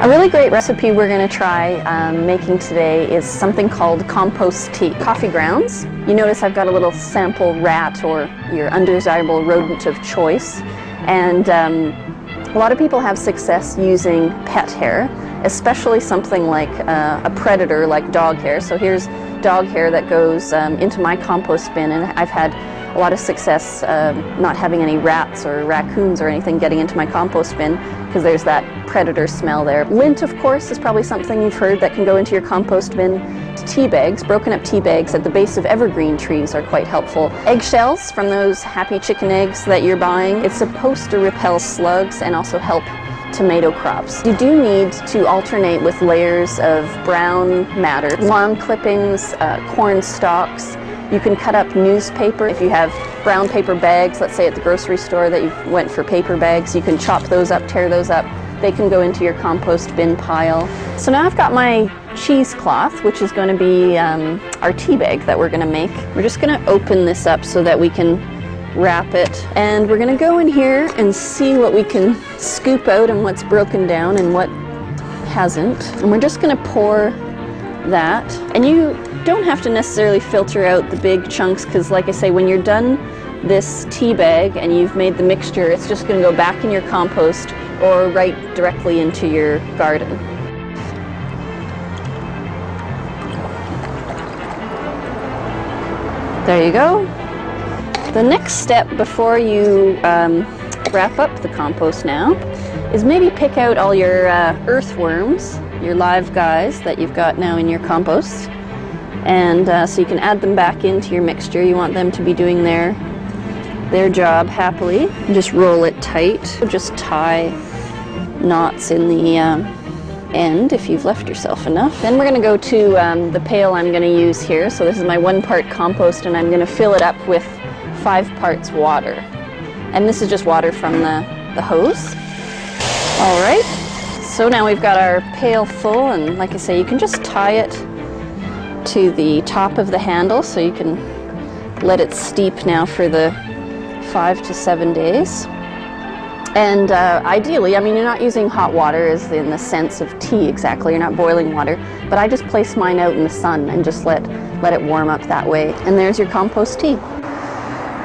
A really great recipe we're going to try making today is something called compost tea. Coffee grounds. You notice I've got a little sample rat, or your undesirable rodent of choice, and a lot of people have success using pet hair, especially something like a predator like dog hair. So here's dog hair that goes into my compost bin, and I've had a lot of success not having any rats or raccoons or anything getting into my compost bin because there's that predator smell there. Lint, of course, is probably something you've heard that can go into your compost bin. Tea bags, broken up tea bags at the base of evergreen trees are quite helpful. Eggshells from those happy chicken eggs that you're buying. It's supposed to repel slugs and also help tomato crops. You do need to alternate with layers of brown matter, lawn clippings, corn stalks. You can cut up newspaper. If you have brown paper bags, let's say at the grocery store that you went for paper bags, you can chop those up, tear those up. They can go into your compost bin pile. So now I've got my cheesecloth, which is going to be our tea bag that we're going to make. We're just going to open this up so that we can wrap it. And we're going to go in here and see what we can scoop out and what's broken down and what hasn't. And we're just going to pour that. And you don't have to necessarily filter out the big chunks because, like I say, when you're done this tea bag and you've made the mixture, it's just going to go back in your compost or right directly into your garden. There you go. The next step before you wrap up the compost now is maybe pick out all your earthworms, your live guys that you've got now in your compost. And so you can add them back into your mixture. You want them to be doing their job happily. Just roll it tight. Just tie knots in the end if you've left yourself enough. Then we're going to go to the pail I'm going to use here. So this is my 1 part compost, and I'm going to fill it up with 5 parts water. And this is just water from the hose. All right. So now we've got our pail full, and like I say, you can just tie it to the top of the handle so you can let it steep now for the 5 to 7 days. And ideally, I mean, you're not using hot water as in the sense of tea exactly, you're not boiling water, but I just place mine out in the sun and just let it warm up that way. And there's your compost tea.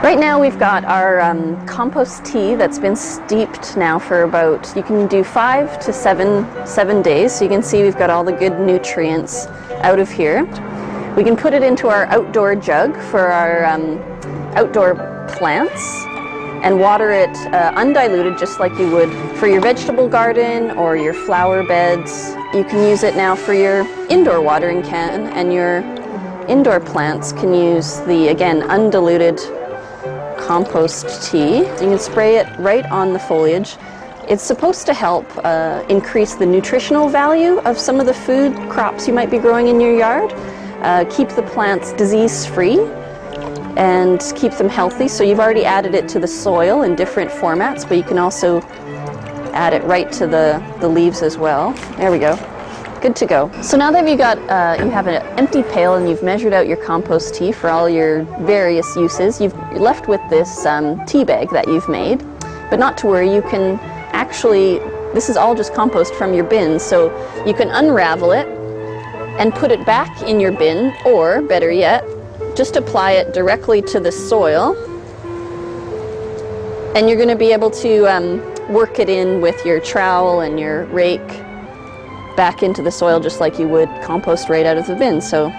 Right now we've got our compost tea that's been steeped now for about, you can do 5 to 7 days. So you can see we've got all the good nutrients out of here. We can put it into our outdoor jug for our outdoor plants and water it undiluted just like you would for your vegetable garden or your flower beds. You can use it now for your indoor watering can, and your indoor plants can use the, again, undiluted compost tea. You can spray it right on the foliage. It's supposed to help increase the nutritional value of some of the food crops you might be growing in your yard, keep the plants disease-free, and keep them healthy. So you've already added it to the soil in different formats, but you can also add it right to the leaves as well. There we go. Good to go. So now that you have an empty pail and you've measured out your compost tea for all your various uses, you're left with this tea bag that you've made. But not to worry, you can actually, this is all just compost from your bin, so you can unravel it and put it back in your bin, or better yet, just apply it directly to the soil, and you're going to be able to work it in with your trowel and your rake back into the soil just like you would compost right out of the bin. So